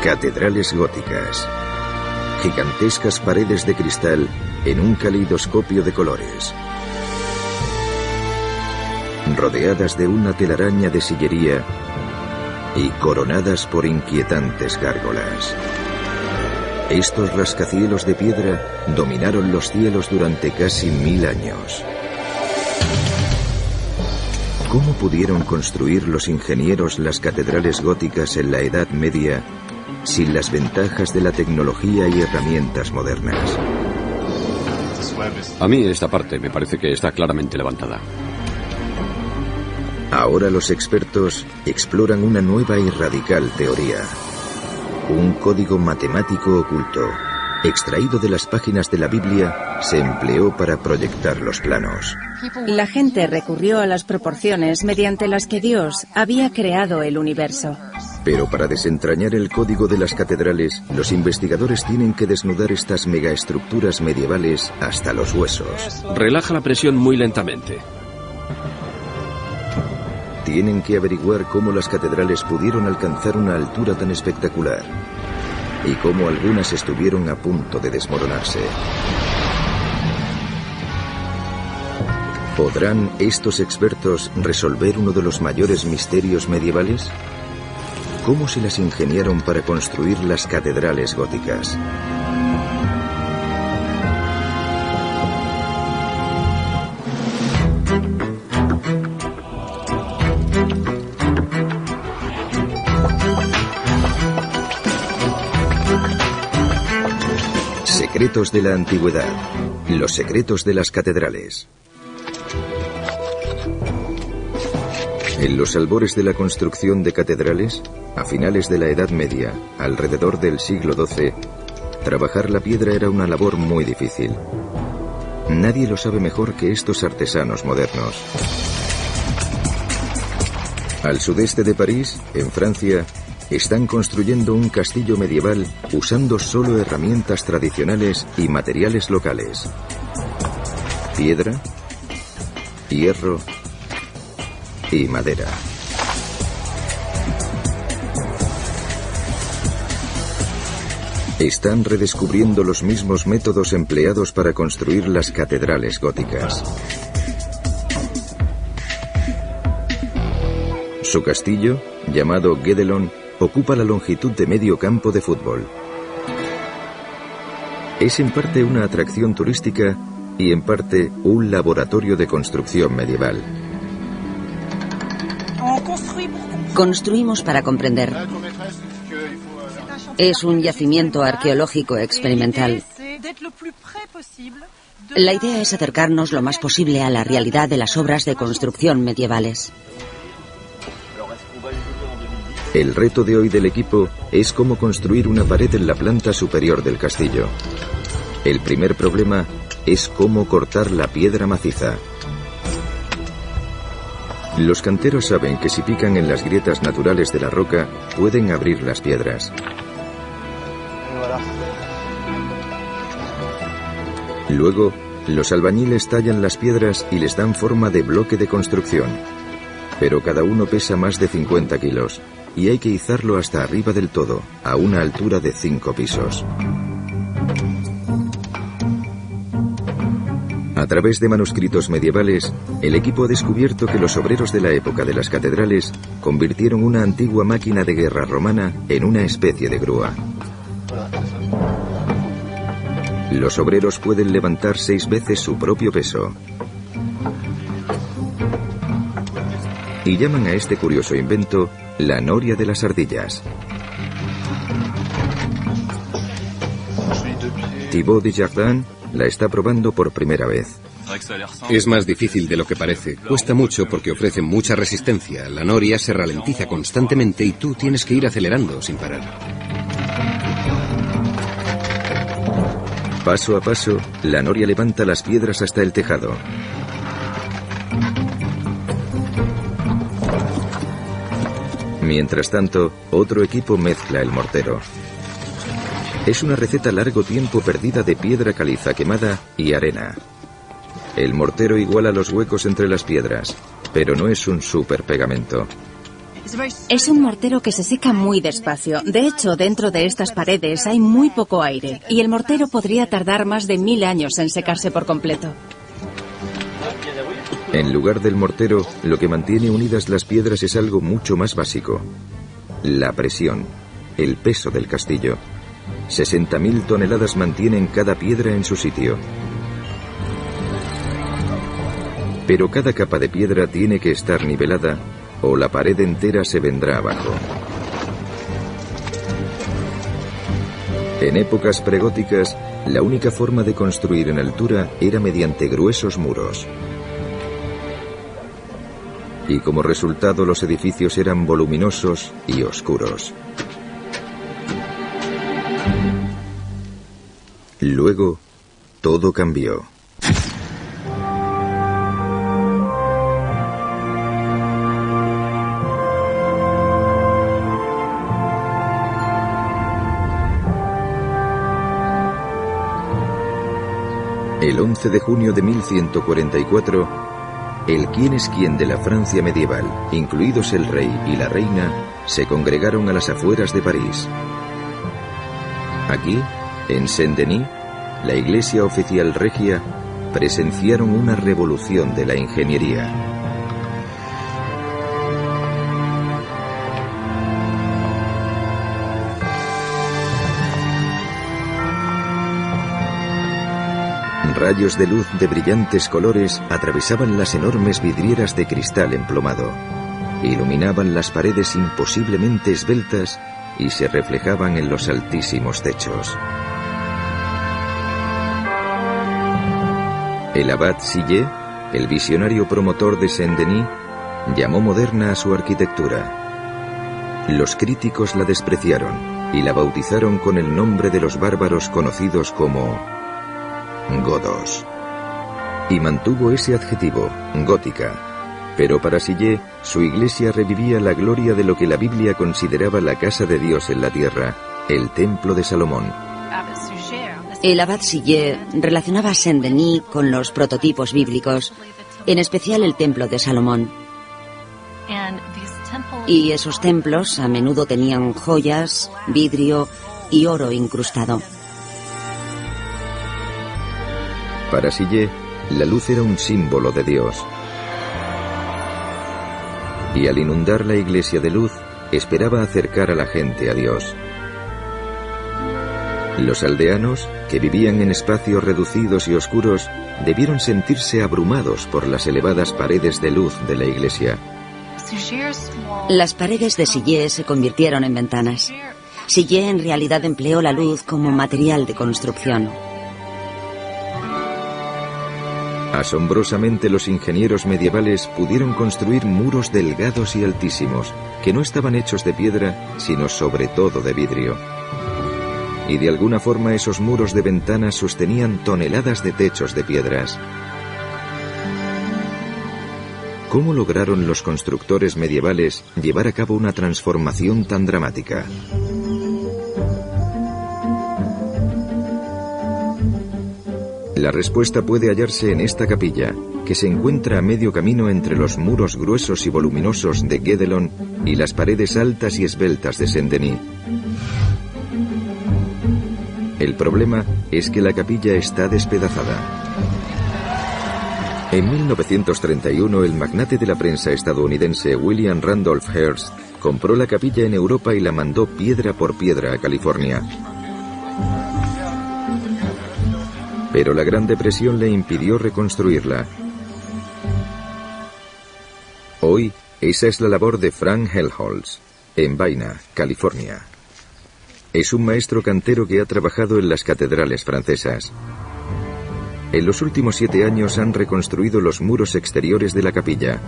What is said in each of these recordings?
Catedrales góticas. Gigantescas paredes de cristal en un caleidoscopio de colores. Rodeadas de una telaraña de sillería y coronadas por inquietantes gárgolas. Estos rascacielos de piedra dominaron los cielos durante casi 1000 años. ¿Cómo pudieron construir los ingenieros las catedrales góticas en la Edad Media sin las ventajas de la tecnología y herramientas modernas? A mí esta parte me parece que está claramente levantada. Ahora los expertos exploran una nueva y radical teoría. Un código matemático oculto, extraído de las páginas de la Biblia, se empleó para proyectar los planos. La gente recurrió a las proporciones mediante las que Dios había creado el universo. Pero para desentrañar el código de las catedrales, los investigadores tienen que desnudar estas megaestructuras medievales hasta los huesos. Relaja la presión muy lentamente. Tienen que averiguar cómo las catedrales pudieron alcanzar una altura tan espectacular y cómo algunas estuvieron a punto de desmoronarse. ¿Podrán estos expertos resolver uno de los mayores misterios medievales? ¿Cómo se las ingeniaron para construir las catedrales góticas? Secretos de la antigüedad. Los secretos de las catedrales. En los albores de la construcción de catedrales, a finales de la Edad Media, alrededor del siglo XII, trabajar la piedra era una labor muy difícil. Nadie lo sabe mejor que estos artesanos modernos. Al sudeste de París, en Francia, están construyendo un castillo medieval usando solo herramientas tradicionales y materiales locales. Piedra, hierro y madera. Están redescubriendo los mismos métodos empleados para construir las catedrales góticas. Su castillo, llamado Guédelon, ocupa la longitud de medio campo de fútbol. Es en parte una atracción turística y en parte un laboratorio de construcción medieval. Construimos para comprender. Es un yacimiento arqueológico experimental. La idea es acercarnos lo más posible a la realidad de las obras de construcción medievales. El reto de hoy del equipo es cómo construir una pared en la planta superior del castillo. El primer problema es cómo cortar la piedra maciza. Los canteros saben que si pican en las grietas naturales de la roca, pueden abrir las piedras. Luego, los albañiles tallan las piedras y les dan forma de bloque de construcción. Pero cada uno pesa más de 50 kilos y hay que izarlo hasta arriba del todo, a una altura de 5 pisos. A través de manuscritos medievales, el equipo ha descubierto que los obreros de la época de las catedrales convirtieron una antigua máquina de guerra romana en una especie de grúa. Los obreros pueden levantar 6 veces su propio peso. Y llaman a este curioso invento la noria de las ardillas. Thibaut Desjardins la está probando por primera vez. Es más difícil de lo que parece. Cuesta mucho porque ofrece mucha resistencia. La noria se ralentiza constantemente y tú tienes que ir acelerando sin parar. Paso a paso, la noria levanta las piedras hasta el tejado. Mientras tanto, otro equipo mezcla el mortero. Es una receta largo tiempo perdida de piedra caliza quemada y arena. El mortero iguala los huecos entre las piedras, pero no es un super pegamento. Es un mortero que se seca muy despacio. De hecho, dentro de estas paredes hay muy poco aire y el mortero podría tardar más de 1000 años en secarse por completo. En lugar del mortero, lo que mantiene unidas las piedras es algo mucho más básico. La presión, el peso del castillo. 60.000 toneladas mantienen cada piedra en su sitio. Pero cada capa de piedra tiene que estar nivelada o la pared entera se vendrá abajo. En épocas pregóticas, la única forma de construir en altura era mediante gruesos muros. Y como resultado los edificios eran voluminosos y oscuros. Luego, todo cambió. El 11 de junio de 1144, el quién es quién de la Francia medieval, incluidos el rey y la reina, se congregaron a las afueras de París. Aquí, en Saint-Denis, la iglesia oficial regia, presenciaron una revolución de la ingeniería. Rayos de luz de brillantes colores atravesaban las enormes vidrieras de cristal emplomado, iluminaban las paredes imposiblemente esbeltas y se reflejaban en los altísimos techos. El abad Sillet, el visionario promotor de Saint-Denis, llamó moderna a su arquitectura. Los críticos la despreciaron y la bautizaron con el nombre de los bárbaros conocidos como godos. Y mantuvo ese adjetivo, gótica. Pero para Sillet, su iglesia revivía la gloria de lo que la Biblia consideraba la casa de Dios en la tierra, el templo de Salomón. El abad Sillet relacionaba Saint-Denis con los prototipos bíblicos, en especial el templo de Salomón. Y esos templos a menudo tenían joyas, vidrio y oro incrustado. Para Sillet, la luz era un símbolo de Dios. Y al inundar la iglesia de luz, esperaba acercar a la gente a Dios. Los aldeanos, que vivían en espacios reducidos y oscuros, debieron sentirse abrumados por las elevadas paredes de luz de la iglesia. Las paredes de Sillet se convirtieron en ventanas. Sillet en realidad empleó la luz como material de construcción. Asombrosamente, los ingenieros medievales pudieron construir muros delgados y altísimos, que no estaban hechos de piedra, sino sobre todo de vidrio. Y de alguna forma esos muros de ventanas sostenían toneladas de techos de piedras. ¿Cómo lograron los constructores medievales llevar a cabo una transformación tan dramática? La respuesta puede hallarse en esta capilla, que se encuentra a medio camino entre los muros gruesos y voluminosos de Guédelon y las paredes altas y esbeltas de Saint-Denis. El problema es que la capilla está despedazada. En 1931, el magnate de la prensa estadounidense William Randolph Hearst compró la capilla en Europa y la mandó piedra por piedra a California. Pero la Gran Depresión le impidió reconstruirla. Hoy, esa es la labor de Frank Helmholtz, en Vaina, California. Es un maestro cantero que ha trabajado en las catedrales francesas. En los últimos 7 años han reconstruido los muros exteriores de la capilla.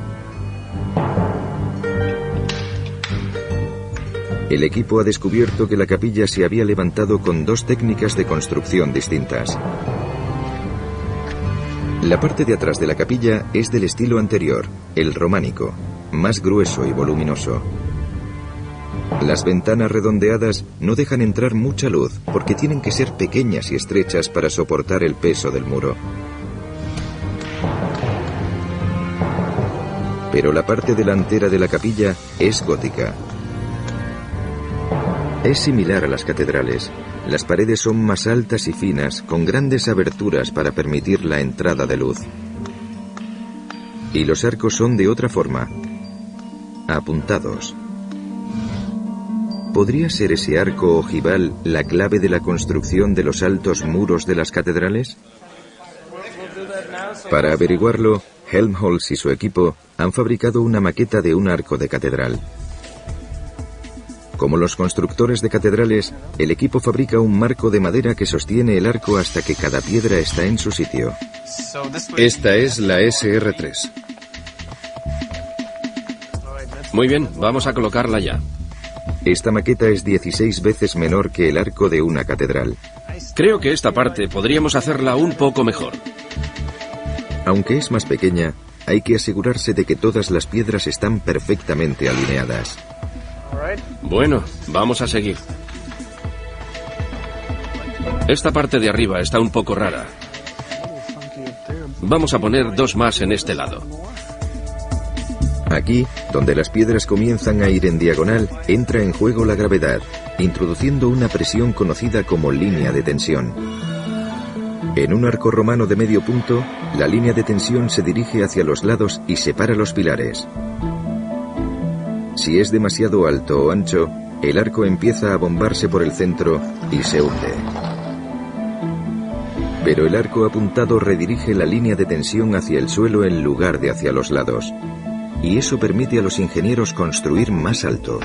El equipo ha descubierto que la capilla se había levantado con 2 técnicas de construcción distintas. La parte de atrás de la capilla es del estilo anterior, el románico, más grueso y voluminoso. Las ventanas redondeadas no dejan entrar mucha luz porque tienen que ser pequeñas y estrechas para soportar el peso del muro. pero la parte delantera de la capilla es gótica. Es similar a las catedrales. Las paredes son más altas y finas, con grandes aberturas para permitir la entrada de luz. Y los arcos son de otra forma, apuntados. ¿Podría ser ese arco ojival la clave de la construcción de los altos muros de las catedrales? Para averiguarlo, Helmholtz y su equipo han fabricado una maqueta de un arco de catedral. Como los constructores de catedrales, el equipo fabrica un marco de madera que sostiene el arco hasta que cada piedra está en su sitio. Esta es la SR3. Muy bien, vamos a colocarla ya. Esta maqueta es 16 veces menor que el arco de una catedral. Creo que esta parte podríamos hacerla un poco mejor. Aunque es más pequeña, hay que asegurarse de que todas las piedras están perfectamente alineadas. Bueno, vamos a seguir. Esta parte de arriba está un poco rara. Vamos a poner 2 más en este lado. Aquí, donde las piedras comienzan a ir en diagonal, entra en juego la gravedad, introduciendo una presión conocida como línea de tensión. En un arco romano de medio punto, la línea de tensión se dirige hacia los lados y separa los pilares. Si es demasiado alto o ancho, el arco empieza a bombarse por el centro y se hunde. Pero el arco apuntado redirige la línea de tensión hacia el suelo en lugar de hacia los lados. Y eso permite a los ingenieros construir más alto.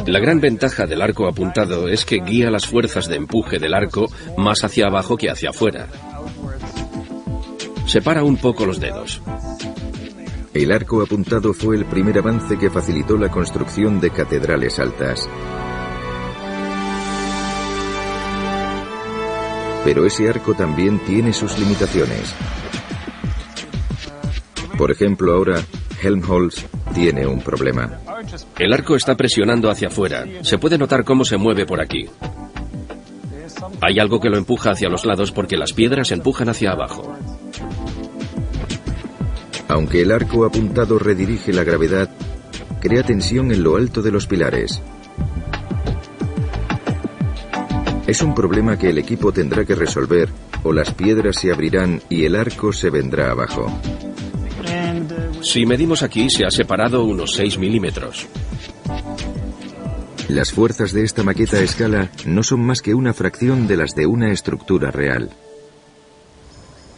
La gran ventaja del arco apuntado es que guía las fuerzas de empuje del arco más hacia abajo que hacia afuera. Separa un poco los dedos. El arco apuntado fue el primer avance que facilitó la construcción de catedrales altas. Pero ese arco también tiene sus limitaciones. Por ejemplo, ahora, Helmholtz tiene un problema. El arco está presionando hacia afuera. Se puede notar cómo se mueve por aquí. Hay algo que lo empuja hacia los lados porque las piedras empujan hacia abajo. Aunque el arco apuntado redirige la gravedad, crea tensión en lo alto de los pilares. Es un problema que el equipo tendrá que resolver, o las piedras se abrirán y el arco se vendrá abajo. Si medimos aquí, se ha separado unos 6 milímetros. Las fuerzas de esta maqueta a escala no son más que una fracción de las de una estructura real.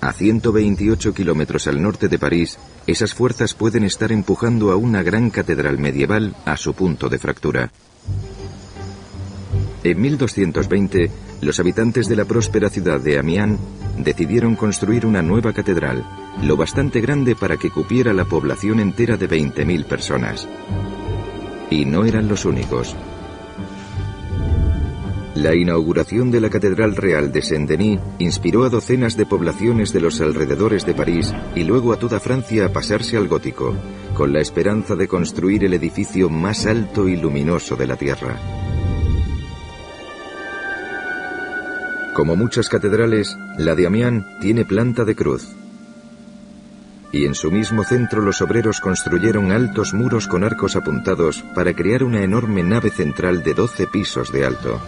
A 128 kilómetros al norte de París, esas fuerzas pueden estar empujando a una gran catedral medieval a su punto de fractura. En 1220, los habitantes de la próspera ciudad de Amiens decidieron construir una nueva catedral, lo bastante grande para que cupiera la población entera de 20.000 personas. Y no eran los únicos. La inauguración de la Catedral Real de Saint-Denis inspiró a docenas de poblaciones de los alrededores de París y luego a toda Francia a pasarse al gótico, con la esperanza de construir el edificio más alto y luminoso de la Tierra. Como muchas catedrales, la de Amiens tiene planta de cruz. Y en su mismo centro los obreros construyeron altos muros con arcos apuntados para crear una enorme nave central de 12 pisos de alto.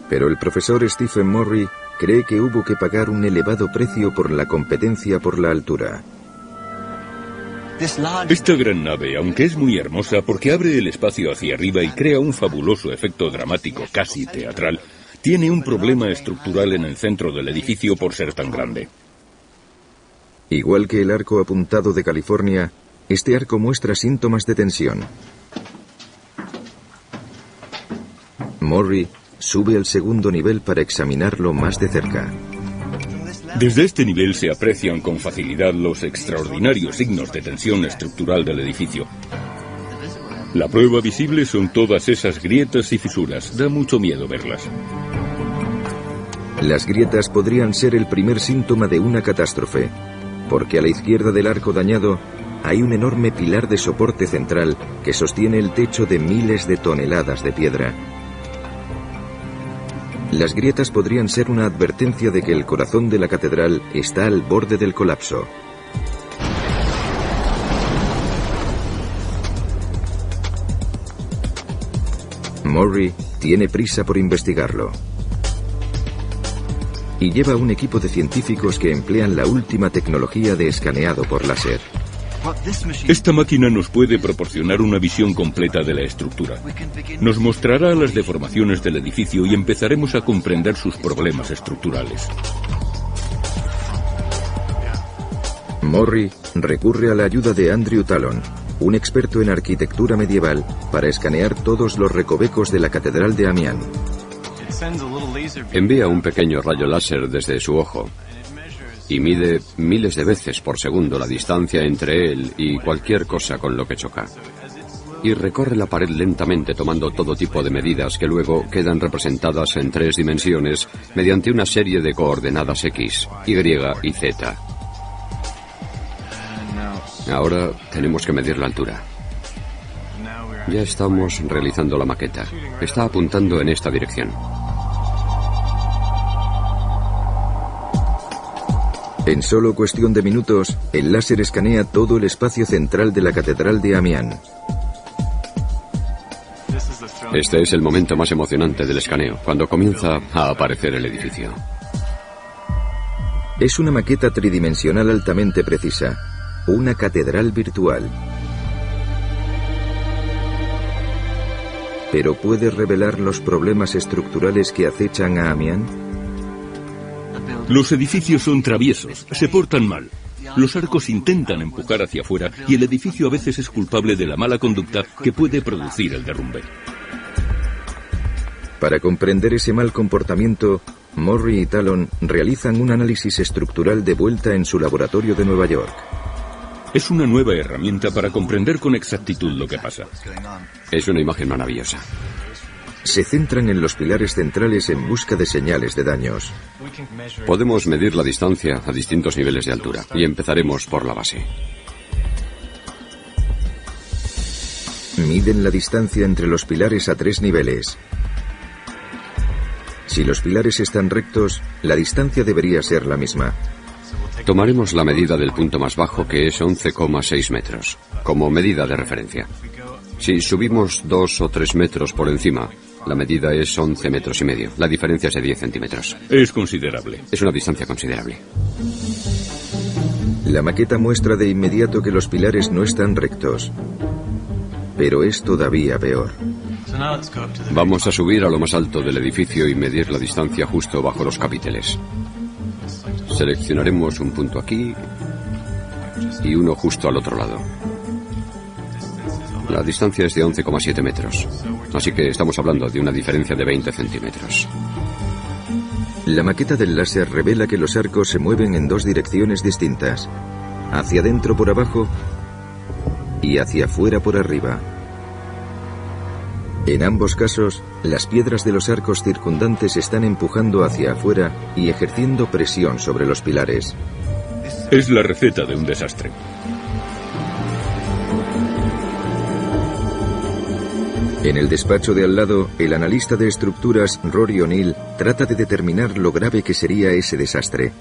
Pero el profesor Stephen Morry cree que hubo que pagar un elevado precio por la competencia por la altura. Esta gran nave, aunque es muy hermosa porque abre el espacio hacia arriba y crea un fabuloso efecto dramático casi teatral, tiene un problema estructural en el centro del edificio por ser tan grande. Igual que el arco apuntado de California, este arco muestra síntomas de tensión. Morry sube al segundo nivel para examinarlo más de cerca. Desde este nivel se aprecian con facilidad los extraordinarios signos de tensión estructural del edificio. La prueba visible son todas esas grietas y fisuras. Da mucho miedo verlas. Las grietas podrían ser el primer síntoma de una catástrofe, porque a la izquierda del arco dañado hay un enorme pilar de soporte central que sostiene el techo de miles de toneladas de piedra. Las grietas podrían ser una advertencia de que el corazón de la catedral está al borde del colapso. Murray tiene prisa por investigarlo. Y lleva un equipo de científicos que emplean la última tecnología de escaneado por láser. Esta máquina nos puede proporcionar una visión completa de la estructura. Nos mostrará las deformaciones del edificio y empezaremos a comprender sus problemas estructurales. Murray recurre a la ayuda de Andrew Tallon, un experto en arquitectura medieval, para escanear todos los recovecos de la Catedral de Amiens. Envía un pequeño rayo láser desde su ojo y mide miles de veces por segundo la distancia entre él y cualquier cosa con lo que choca. Y recorre la pared lentamente tomando todo tipo de medidas que luego quedan representadas en 3 dimensiones mediante una serie de coordenadas X, Y y Z. Ahora tenemos que medir la altura. Ya estamos realizando la maqueta. Está apuntando en esta dirección. En solo cuestión de minutos, el láser escanea todo el espacio central de la Catedral de Amiens. Este es el momento más emocionante del escaneo, cuando comienza a aparecer el edificio. Es una maqueta tridimensional altamente precisa, una catedral virtual. ¿Pero puede revelar los problemas estructurales que acechan a Amiens? Los edificios son traviesos, se portan mal. Los arcos intentan empujar hacia afuera y el edificio a veces es culpable de la mala conducta que puede producir el derrumbe. Para comprender ese mal comportamiento, Murray y Tallon realizan un análisis estructural de vuelta en su laboratorio de Nueva York. Es una nueva herramienta para comprender con exactitud lo que pasa. Es una imagen maravillosa. Se centran en los pilares centrales en busca de señales de daños. Podemos medir la distancia a distintos niveles de altura y empezaremos por la base. Miden la distancia entre los pilares a 3 niveles. Si los pilares están rectos, la distancia debería ser la misma. Tomaremos la medida del punto más bajo, que es 11,6 metros, como medida de referencia. Si subimos 2 o 3 metros por encima, la medida es 11 metros y medio. La diferencia es de 10 centímetros. Es considerable. Es una distancia considerable. La maqueta muestra de inmediato que los pilares no están rectos. Pero es todavía peor. Vamos a subir a lo más alto del edificio y medir la distancia justo bajo los capiteles. Seleccionaremos un punto aquí y uno justo al otro lado. La distancia es de 11,7 metros, así que estamos hablando de una diferencia de 20 centímetros. La maqueta del láser revela que los arcos se mueven en 2 direcciones distintas, hacia adentro por abajo y hacia afuera por arriba. En ambos casos, las piedras de los arcos circundantes están empujando hacia afuera y ejerciendo presión sobre los pilares. Es la receta de un desastre. En el despacho de al lado, el analista de estructuras Rory O'Neill trata de determinar lo grave que sería ese desastre.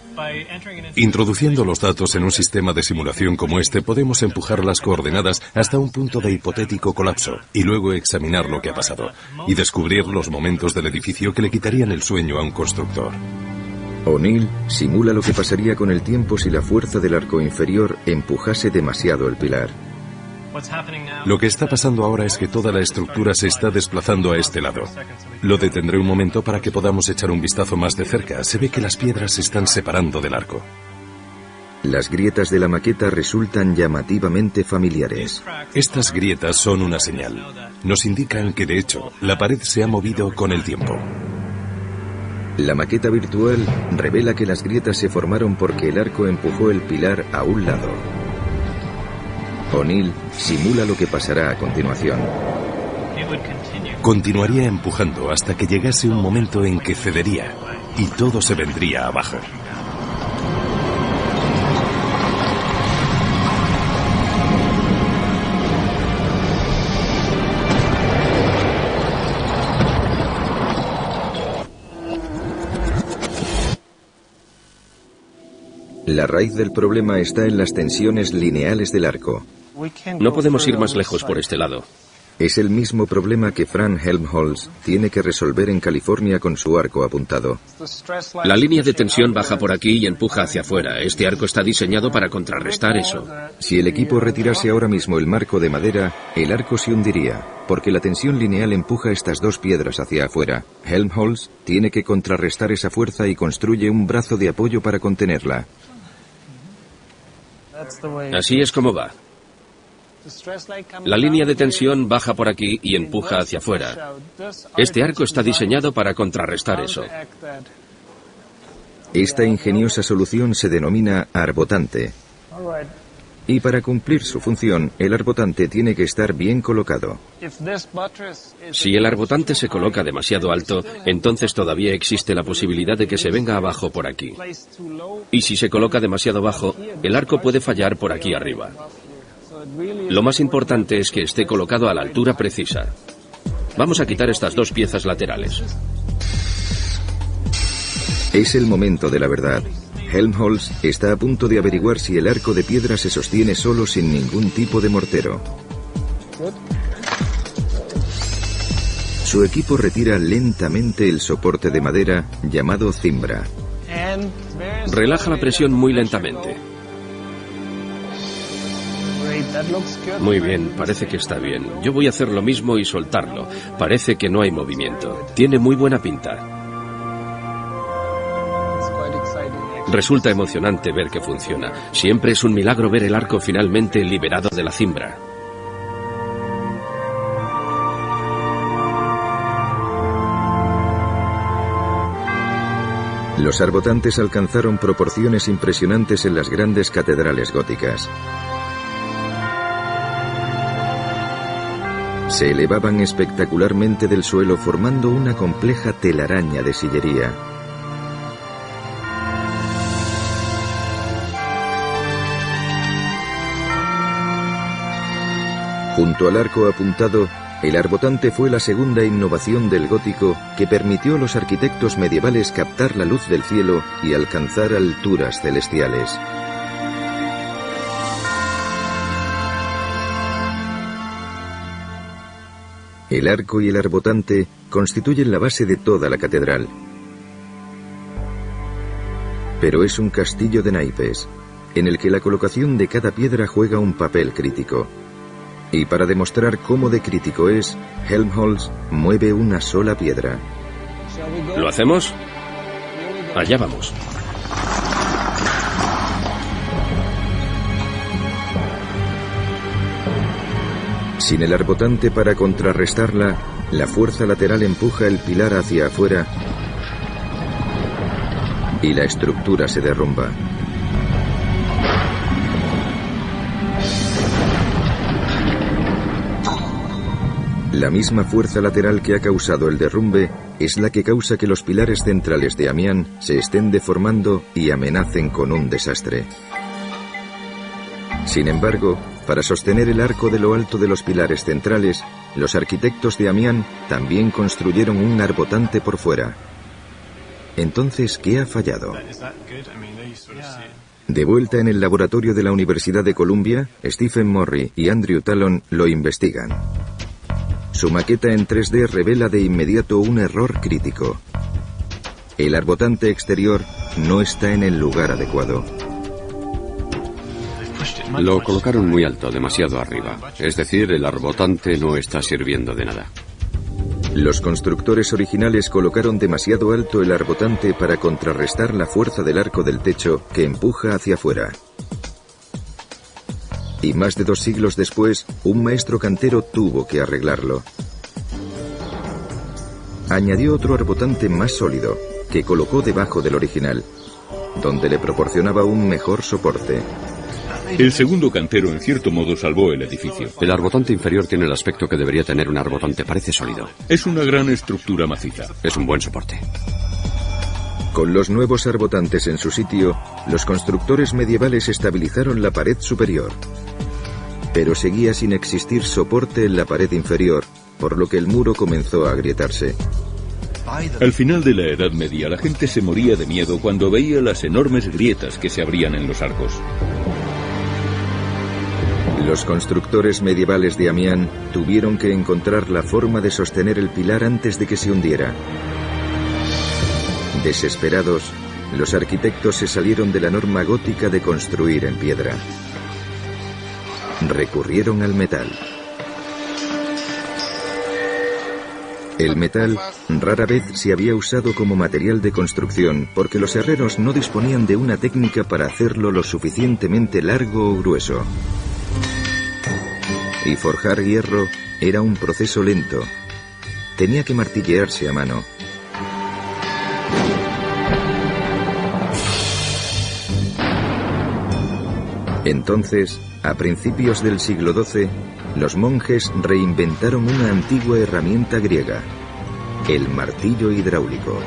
Introduciendo los datos en un sistema de simulación como este, podemos empujar las coordenadas hasta un punto de hipotético colapso y luego examinar lo que ha pasado y descubrir los momentos del edificio que le quitarían el sueño a un constructor. O'Neill simula lo que pasaría con el tiempo si la fuerza del arco inferior empujase demasiado el pilar. Lo que está pasando ahora es que toda la estructura se está desplazando a este lado. Lo detendré un momento para que podamos echar un vistazo más de cerca. Se ve que las piedras se están separando del arco. Las grietas de la maqueta resultan llamativamente familiares. Estas grietas son una señal. Nos indican que, de hecho, la pared se ha movido con el tiempo. La maqueta virtual revela que las grietas se formaron porque el arco empujó el pilar a un lado. O'Neill simula lo que pasará a continuación. Continuaría empujando hasta que llegase un momento en que cedería y todo se vendría abajo. La raíz del problema está en las tensiones lineales del arco. No podemos ir más lejos por este lado. Es el mismo problema que Frank Helmholtz tiene que resolver en California con su arco apuntado. La línea de tensión baja por aquí y empuja hacia afuera. Este arco está diseñado para contrarrestar eso. Si el equipo retirase ahora mismo el marco de madera, el arco se hundiría, porque la tensión lineal empuja estas dos piedras hacia afuera. Helmholtz tiene que contrarrestar esa fuerza y construye un brazo de apoyo para contenerla. Así es como va. La línea de tensión baja por aquí y empuja hacia afuera. Este arco está diseñado para contrarrestar eso. Esta ingeniosa solución se denomina arbotante. Y para cumplir su función, el arbotante tiene que estar bien colocado. Si el arbotante se coloca demasiado alto, entonces todavía existe la posibilidad de que se venga abajo por aquí. Y si se coloca demasiado bajo, el arco puede fallar por aquí arriba. Lo más importante es que esté colocado a la altura precisa. Vamos a quitar estas dos piezas laterales. Es el momento de la verdad. Helmholtz está a punto de averiguar si el arco de piedra se sostiene solo sin ningún tipo de mortero. Su equipo retira lentamente el soporte de madera llamado cimbra. Relaja la presión muy lentamente. Muy bien, parece que está bien. Yo voy a hacer lo mismo y soltarlo. Parece que no hay movimiento. Tiene muy buena pinta. Resulta emocionante ver que funciona. Siempre es un milagro ver el arco finalmente liberado de la cimbra. Los arbotantes alcanzaron proporciones impresionantes en las grandes catedrales góticas. Se elevaban espectacularmente del suelo formando una compleja telaraña de sillería. Junto al arco apuntado, el arbotante fue la segunda innovación del gótico que permitió a los arquitectos medievales captar la luz del cielo y alcanzar alturas celestiales. El arco y el arbotante constituyen la base de toda la catedral. Pero es un castillo de naipes, en el que la colocación de cada piedra juega un papel crítico. Y para demostrar cómo de crítico es, Helmholtz mueve una sola piedra. ¿Lo hacemos? Allá vamos. Sin el arbotante para contrarrestarla, la fuerza lateral empuja el pilar hacia afuera y la estructura se derrumba. La misma fuerza lateral que ha causado el derrumbe es la que causa que los pilares centrales de Amiens se estén deformando y amenacen con un desastre. Sin embargo, para sostener el arco de lo alto de los pilares centrales, los arquitectos de Amiens también construyeron un arbotante por fuera. Entonces, ¿qué ha fallado? De vuelta en el laboratorio de la Universidad de Columbia, Stephen Morry y Andrew Talon lo investigan. Su maqueta en 3D revela de inmediato un error crítico. El arbotante exterior no está en el lugar adecuado. Lo colocaron muy alto, demasiado arriba. Es decir, el arbotante no está sirviendo de nada. Los constructores originales colocaron demasiado alto el arbotante para contrarrestar la fuerza del arco del techo que empuja hacia afuera. Y más de 2 siglos después, un maestro cantero tuvo que arreglarlo. Añadió otro arbotante más sólido, que colocó debajo del original, donde le proporcionaba un mejor soporte. El segundo cantero, en cierto modo, salvó el edificio. El arbotante inferior tiene el aspecto que debería tener un arbotante, parece sólido. Es una gran estructura maciza. Es un buen soporte. Con los nuevos arbotantes en su sitio, los constructores medievales estabilizaron la pared superior. Pero seguía sin existir soporte en la pared inferior, por lo que el muro comenzó a agrietarse. Al final de la Edad Media, la gente se moría de miedo cuando veía las enormes grietas que se abrían en los arcos. Los constructores medievales de Amiens tuvieron que encontrar la forma de sostener el pilar antes de que se hundiera. Desesperados, los arquitectos se salieron de la norma gótica de construir en piedra. Recurrieron al metal. El metal rara vez se había usado como material de construcción porque los herreros no disponían de una técnica para hacerlo lo suficientemente largo o grueso. Y forjar hierro era un proceso lento. Tenía que martillearse a mano. Entonces, a principios del siglo XII, los monjes reinventaron una antigua herramienta griega, el martillo hidráulico.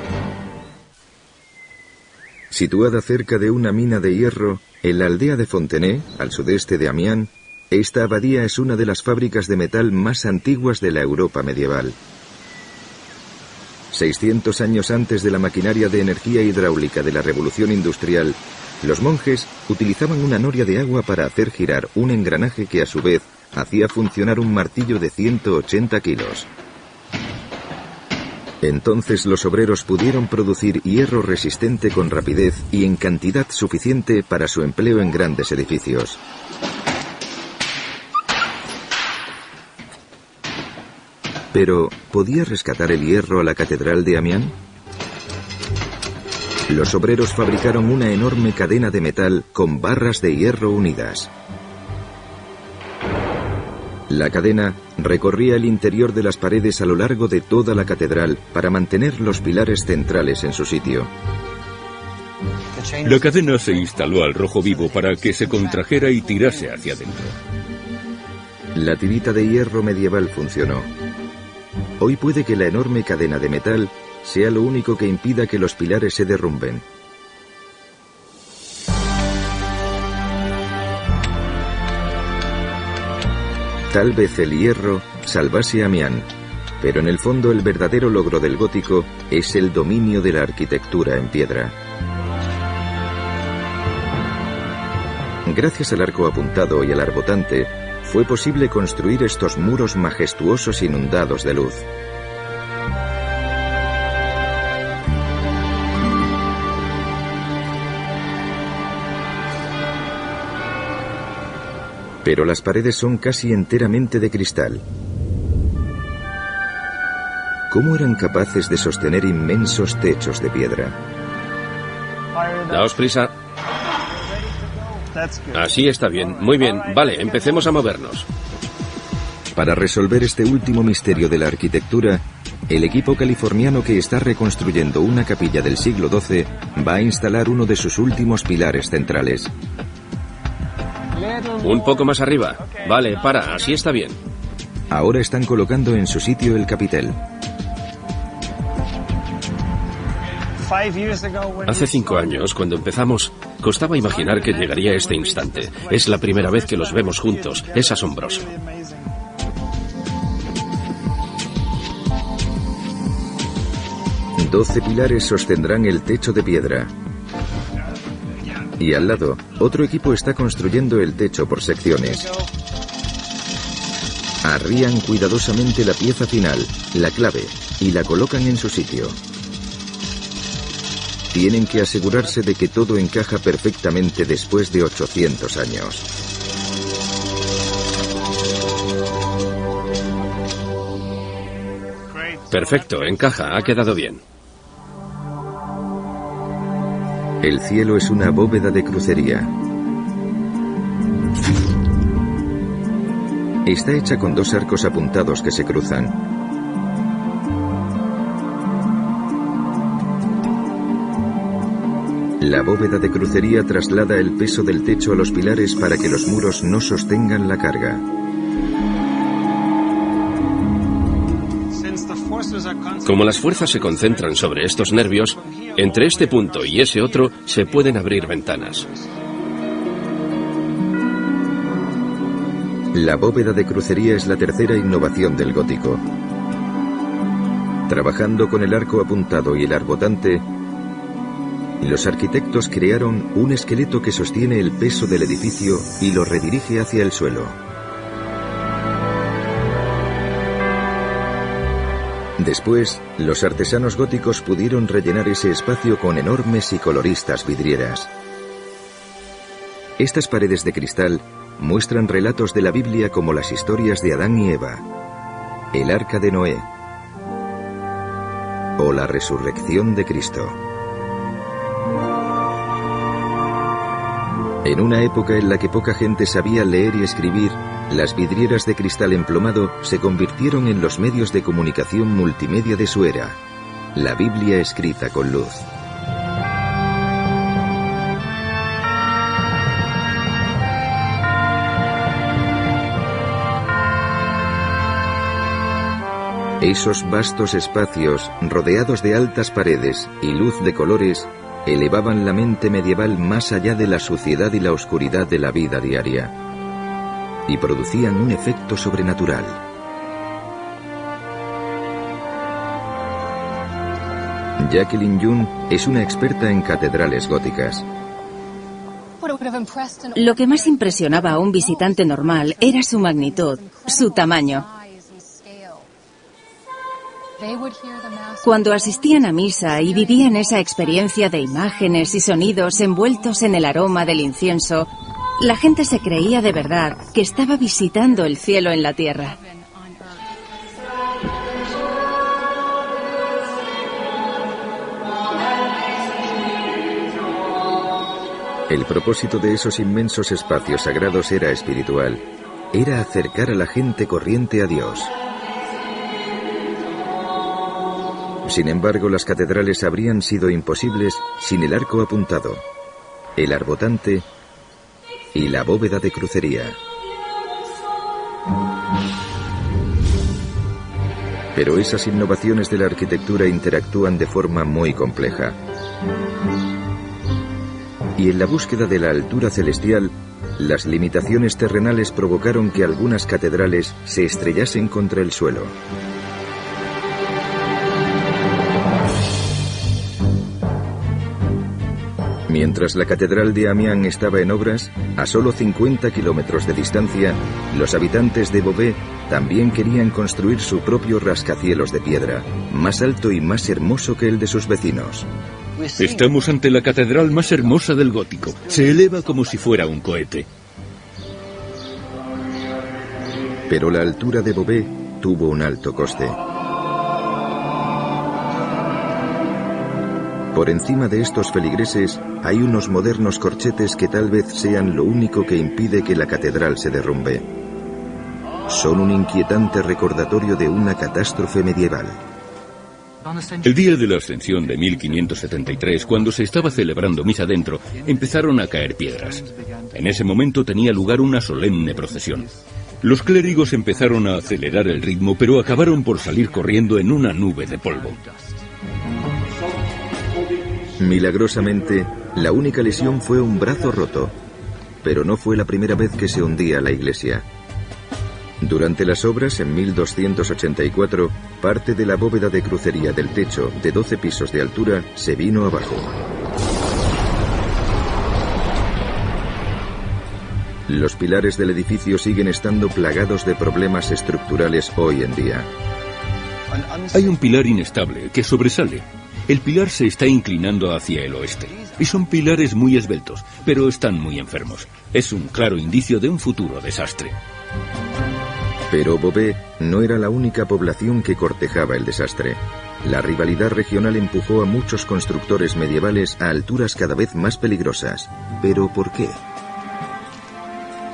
Situada cerca de una mina de hierro, en la aldea de Fontenay, al sudeste de Amiens, esta abadía es una de las fábricas de metal más antiguas de la Europa medieval. 600 años antes de la maquinaria de energía hidráulica de la Revolución Industrial, los monjes utilizaban una noria de agua para hacer girar un engranaje que a su vez hacía funcionar un martillo de 180 kilos. Entonces los obreros pudieron producir hierro resistente con rapidez y en cantidad suficiente para su empleo en grandes edificios. Pero, ¿podía rescatar el hierro a la catedral de Amiens? Los obreros fabricaron una enorme cadena de metal con barras de hierro unidas. La cadena recorría el interior de las paredes a lo largo de toda la catedral para mantener los pilares centrales en su sitio. La cadena se instaló al rojo vivo para que se contrajera y tirase hacia adentro. La tirita de hierro medieval funcionó. Hoy puede que la enorme cadena de metal sea lo único que impida que los pilares se derrumben. Tal vez el hierro salvase a Amiens, pero en el fondo el verdadero logro del gótico es el dominio de la arquitectura en piedra. Gracias al arco apuntado y al arbotante, fue posible construir estos muros majestuosos inundados de luz. Pero las paredes son casi enteramente de cristal. ¿Cómo eran capaces de sostener inmensos techos de piedra? Daos prisa. Así está bien. Muy bien. Vale, empecemos a movernos. Para resolver este último misterio de la arquitectura, el equipo californiano que está reconstruyendo una capilla del siglo XII va a instalar uno de sus últimos pilares centrales. Un poco más arriba. Vale, para, así está bien. Ahora están colocando en su sitio el capitel. Hace 5 años, cuando empezamos, costaba imaginar que llegaría este instante. Es la primera vez que los vemos juntos. Es asombroso. Doce pilares sostendrán el techo de piedra. Y al lado, otro equipo está construyendo el techo por secciones. Arrían cuidadosamente la pieza final, la clave, y la colocan en su sitio. Tienen que asegurarse de que todo encaja perfectamente después de 800 años. Perfecto, encaja, ha quedado bien. El cielo es una bóveda de crucería. Está hecha con 2 arcos apuntados que se cruzan. La bóveda de crucería traslada el peso del techo a los pilares para que los muros no sostengan la carga. Como las fuerzas se concentran sobre estos nervios, entre este punto y ese otro se pueden abrir ventanas. La bóveda de crucería es la tercera innovación del gótico. Trabajando con el arco apuntado y el arbotante, los arquitectos crearon un esqueleto que sostiene el peso del edificio y lo redirige hacia el suelo. Después, los artesanos góticos pudieron rellenar ese espacio con enormes y coloristas vidrieras. Estas paredes de cristal muestran relatos de la Biblia como las historias de Adán y Eva, el Arca de Noé o la resurrección de Cristo. En una época en la que poca gente sabía leer y escribir, las vidrieras de cristal emplomado se convirtieron en los medios de comunicación multimedia de su era, la Biblia escrita con luz. Esos vastos espacios, rodeados de altas paredes y luz de colores, elevaban la mente medieval más allá de la suciedad y la oscuridad de la vida diaria, y producían un efecto sobrenatural. Jacqueline Young es una experta en catedrales góticas. Lo que más impresionaba a un visitante normal era su magnitud, su tamaño. Cuando asistían a misa y vivían esa experiencia de imágenes y sonidos envueltos en el aroma del incienso, la gente se creía de verdad que estaba visitando el cielo en la tierra. El propósito de esos inmensos espacios sagrados era espiritual. Era acercar a la gente corriente a Dios. Sin embargo, las catedrales habrían sido imposibles sin el arco apuntado, el arbotante y la bóveda de crucería. Pero esas innovaciones de la arquitectura interactúan de forma muy compleja. Y en la búsqueda de la altura celestial, las limitaciones terrenales provocaron que algunas catedrales se estrellasen contra el suelo. Mientras la catedral de Amiens estaba en obras, a solo 50 kilómetros de distancia, los habitantes de Beauvais también querían construir su propio rascacielos de piedra, más alto y más hermoso que el de sus vecinos. Estamos ante la catedral más hermosa del gótico. Se eleva como si fuera un cohete. Pero la altura de Beauvais tuvo un alto coste. Por encima de estos feligreses hay unos modernos corchetes que tal vez sean lo único que impide que la catedral se derrumbe. Son un inquietante recordatorio de una catástrofe medieval. El día de la Ascensión de 1573, cuando se estaba celebrando misa dentro, empezaron a caer piedras. En ese momento tenía lugar una solemne procesión. Los clérigos empezaron a acelerar el ritmo, pero acabaron por salir corriendo en una nube de polvo. Milagrosamente, la única lesión fue un brazo roto, pero no fue la primera vez que se hundía la iglesia. Durante las obras, en 1284, parte de la bóveda de crucería del techo, de 12 pisos de altura, se vino abajo. Los pilares del edificio siguen estando plagados de problemas estructurales hoy en día. Hay un pilar inestable que sobresale. El pilar se está inclinando hacia el oeste. Y son pilares muy esbeltos, pero están muy enfermos. Es un claro indicio de un futuro desastre. Pero Beauvais no era la única población que cortejaba el desastre. La rivalidad regional empujó a muchos constructores medievales a alturas cada vez más peligrosas. ¿Pero por qué?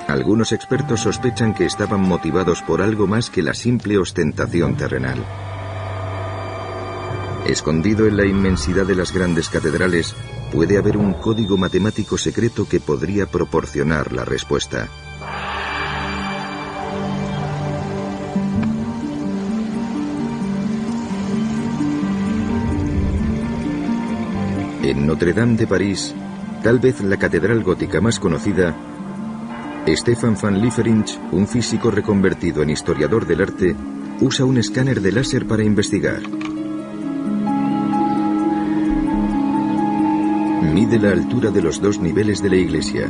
Algunos expertos sospechan que estaban motivados por algo más que la simple ostentación terrenal. Escondido en la inmensidad de las grandes catedrales, puede haber un código matemático secreto que podría proporcionar la respuesta. En Notre Dame de París, tal vez la catedral gótica más conocida, Stefan van Lieferinck, un físico reconvertido en historiador del arte, usa un escáner de láser para investigar. Mide la altura de los dos niveles de la iglesia.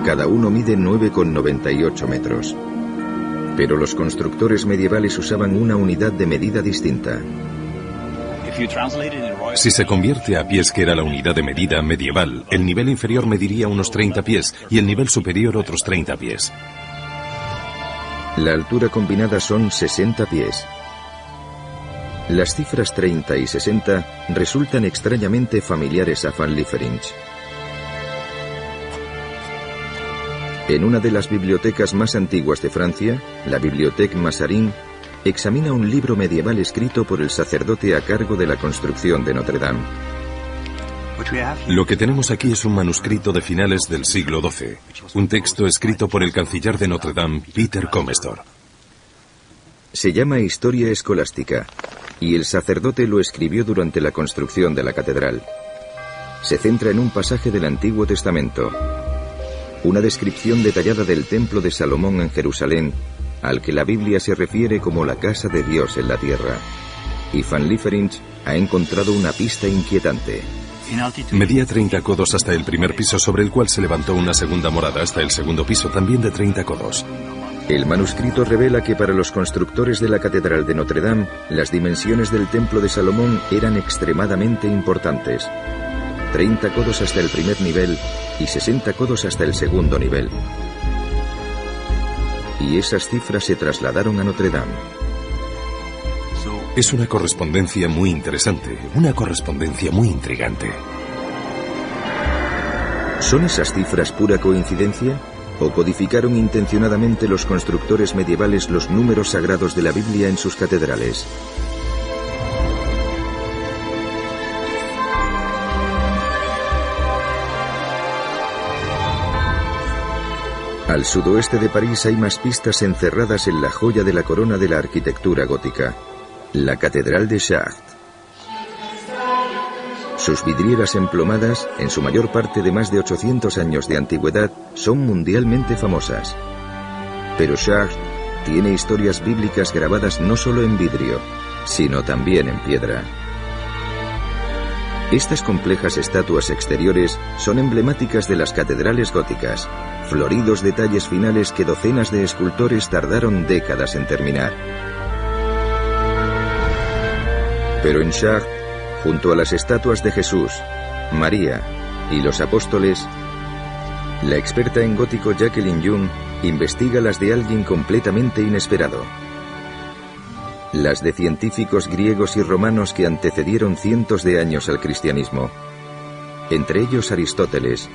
Cada uno mide 9,98 metros. Pero los constructores medievales usaban una unidad de medida distinta. Si se convierte a pies, que era la unidad de medida medieval, el nivel inferior mediría unos 30 pies y el nivel superior otros 30 pies. La altura combinada son 60 pies. Las cifras 30 y 60 resultan extrañamente familiares a Van Lieferinck. En una de las bibliotecas más antiguas de Francia, la Bibliothèque Mazarin, examina un libro medieval escrito por el sacerdote a cargo de la construcción de Notre Dame. Lo que tenemos aquí es un manuscrito de finales del siglo XII, un texto escrito por el canciller de Notre Dame, Peter Comestor. Se llama Historia Escolástica, y el sacerdote lo escribió durante la construcción de la catedral. Se centra en un pasaje del Antiguo Testamento, una descripción detallada del Templo de Salomón en Jerusalén, al que la Biblia se refiere como la casa de Dios en la tierra. Y Van Lieferinck ha encontrado una pista inquietante. Medía 30 codos hasta el primer piso, sobre el cual se levantó una segunda morada hasta el segundo piso, también de 30 codos. El manuscrito revela que para los constructores de la Catedral de Notre Dame, las dimensiones del Templo de Salomón eran extremadamente importantes. 30 codos hasta el primer nivel y 60 codos hasta el segundo nivel. Y esas cifras se trasladaron a Notre Dame. Es una correspondencia muy interesante, una correspondencia muy intrigante. ¿Son esas cifras pura coincidencia? ¿O codificaron intencionadamente los constructores medievales los números sagrados de la Biblia en sus catedrales? Al sudoeste de París hay más pistas encerradas en la joya de la corona de la arquitectura gótica, la Catedral de Chartres. Sus vidrieras emplomadas, en su mayor parte de más de 800 años de antigüedad, son mundialmente famosas. Pero Chartres tiene historias bíblicas grabadas no solo en vidrio, sino también en piedra. Estas complejas estatuas exteriores son emblemáticas de las catedrales góticas, floridos detalles finales que docenas de escultores tardaron décadas en terminar. Pero en Chartres, junto a las estatuas de Jesús, María y los apóstoles, la experta en gótico Jacqueline Jung investiga las de alguien completamente inesperado. Las de científicos griegos y romanos que antecedieron cientos de años al cristianismo. Entre ellos Aristóteles,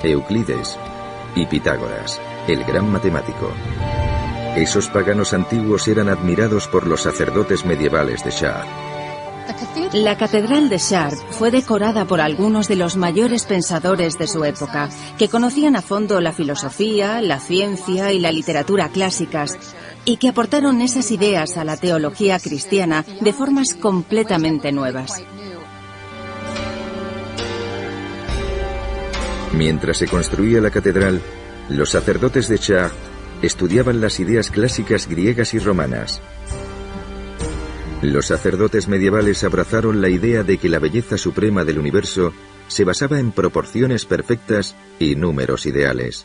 Euclides y Pitágoras, el gran matemático. Esos paganos antiguos eran admirados por los sacerdotes medievales de Chartres. La Catedral de Chartres fue decorada por algunos de los mayores pensadores de su época, que conocían a fondo la filosofía, la ciencia y la literatura clásicas, y que aportaron esas ideas a la teología cristiana de formas completamente nuevas. Mientras se construía la catedral, los sacerdotes de Chartres estudiaban las ideas clásicas griegas y romanas. Los sacerdotes medievales abrazaron la idea de que la belleza suprema del universo se basaba en proporciones perfectas y números ideales.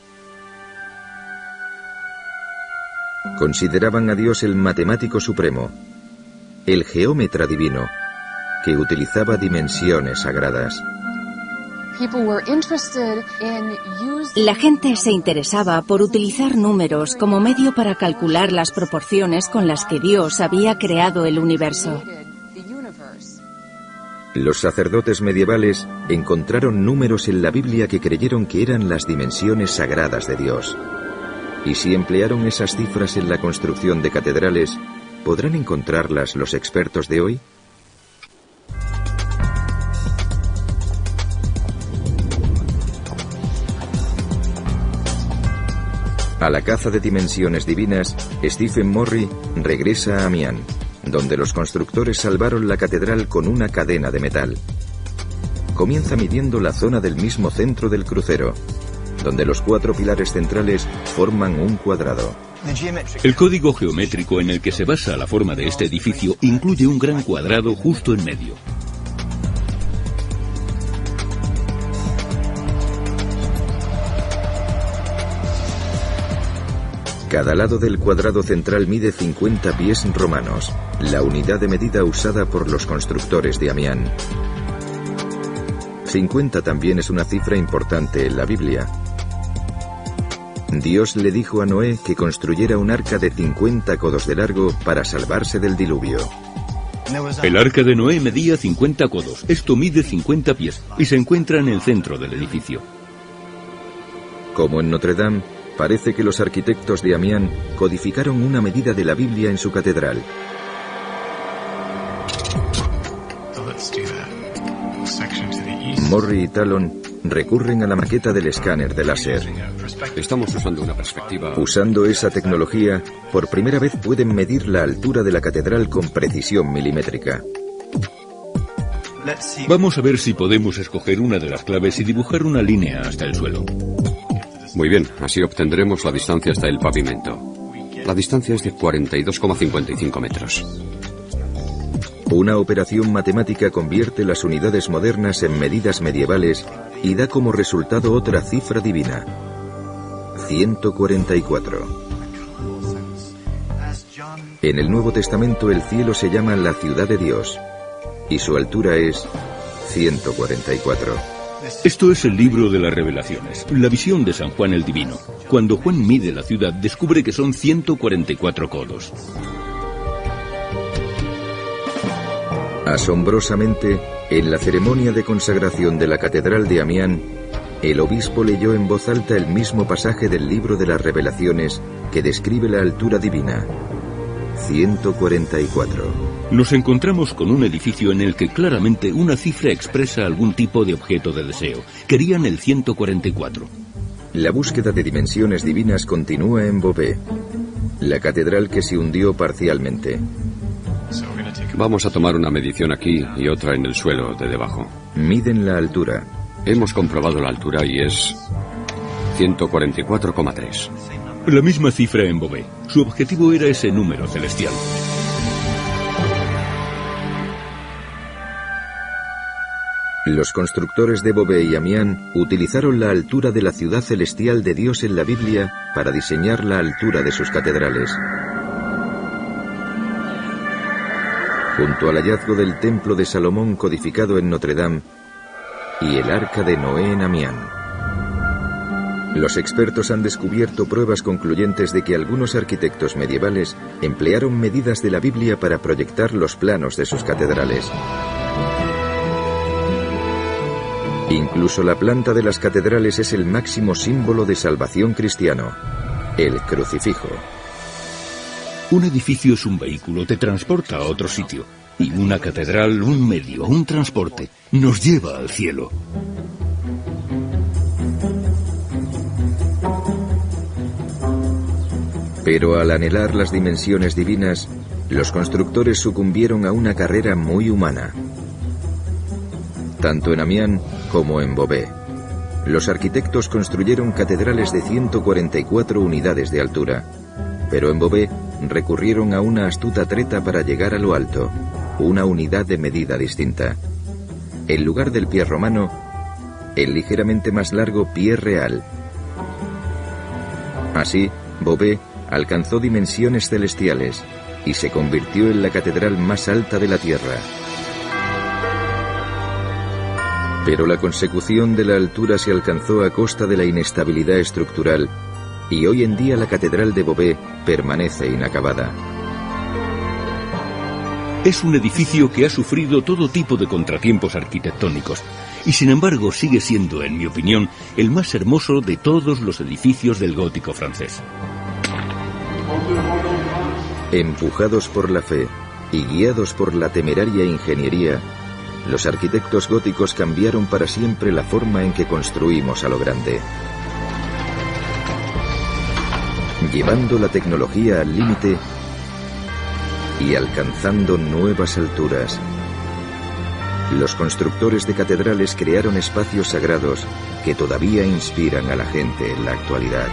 Consideraban a Dios el matemático supremo, el geómetra divino, que utilizaba dimensiones sagradas. La gente se interesaba por utilizar números como medio para calcular las proporciones con las que Dios había creado el universo. Los sacerdotes medievales encontraron números en la Biblia que creyeron que eran las dimensiones sagradas de Dios. Y si emplearon esas cifras en la construcción de catedrales, ¿podrán encontrarlas los expertos de hoy? A la caza de dimensiones divinas, Stephen Morry regresa a Amiens, donde los constructores salvaron la catedral con una cadena de metal. Comienza midiendo la zona del mismo centro del crucero, donde los 4 pilares centrales forman un cuadrado. El código geométrico en el que se basa la forma de este edificio incluye un gran cuadrado justo en medio. Cada lado del cuadrado central mide 50 pies romanos, la unidad de medida usada por los constructores de Amián. 50 también es una cifra importante en la Biblia. Dios le dijo a Noé que construyera un arca de 50 codos de largo para salvarse del diluvio. El arca de Noé medía 50 codos, esto mide 50 pies y se encuentra en el centro del edificio. Como en Notre Dame, parece que los arquitectos de Amián codificaron una medida de la Biblia en su catedral. Morri y Talon recurren a la maqueta del escáner de láser. Estamos usando una perspectiva. Usando esa tecnología, por primera vez pueden medir la altura de la catedral con precisión milimétrica. Vamos a ver si podemos escoger una de las claves y dibujar una línea hasta el suelo. Muy bien, así obtendremos la distancia hasta el pavimento. La distancia es de 42,55 metros. Una operación matemática convierte las unidades modernas en medidas medievales y da como resultado otra cifra divina: 144. En el Nuevo Testamento el cielo se llama la ciudad de Dios y su altura es 144. Esto es el libro de las revelaciones, la visión de San Juan el Divino. Cuando Juan mide la ciudad, descubre que son 144 codos. Asombrosamente, en la ceremonia de consagración de la Catedral de Amián, el obispo leyó en voz alta el mismo pasaje del libro de las revelaciones que describe la altura divina: 144. Nos encontramos con un edificio en el que claramente una cifra expresa algún tipo de objeto de deseo. Querían el 144. La búsqueda de dimensiones divinas continúa en Beauvais, la catedral que se hundió parcialmente. Vamos a tomar una medición aquí y otra en el suelo de debajo. Miden la altura. Hemos comprobado la altura y es 144,3. La misma cifra en Beauvais. Su objetivo era ese número celestial. Los constructores de Beauvais y Amián utilizaron la altura de la ciudad celestial de Dios en la Biblia para diseñar la altura de sus catedrales. Junto al hallazgo del templo de Salomón codificado en Notre Dame y el arca de Noé en Amián, los expertos han descubierto pruebas concluyentes de que algunos arquitectos medievales emplearon medidas de la Biblia para proyectar los planos de sus catedrales. Incluso la planta de las catedrales es el máximo símbolo de salvación cristiano: el crucifijo. Un edificio es un vehículo, te transporta a otro sitio. Y una catedral, un medio, un transporte, nos lleva al cielo. Pero al anhelar las dimensiones divinas, los constructores sucumbieron a una carrera muy humana. Tanto en Amián como en Beauvais, los arquitectos construyeron catedrales de 144 unidades de altura, pero en Beauvais recurrieron a una astuta treta para llegar a lo alto, una unidad de medida distinta. En lugar del pie romano, el ligeramente más largo pie real. Así, Beauvais alcanzó dimensiones celestiales y se convirtió en la catedral más alta de la tierra. Pero la consecución de la altura se alcanzó a costa de la inestabilidad estructural, y hoy en día la catedral de Beauvais permanece inacabada. Es un edificio que ha sufrido todo tipo de contratiempos arquitectónicos, y sin embargo sigue siendo, en mi opinión, el más hermoso de todos los edificios del gótico francés. Empujados por la fe y guiados por la temeraria ingeniería, los arquitectos góticos cambiaron para siempre la forma en que construimos a lo grande. Llevando la tecnología al límite y alcanzando nuevas alturas, los constructores de catedrales crearon espacios sagrados que todavía inspiran a la gente en la actualidad.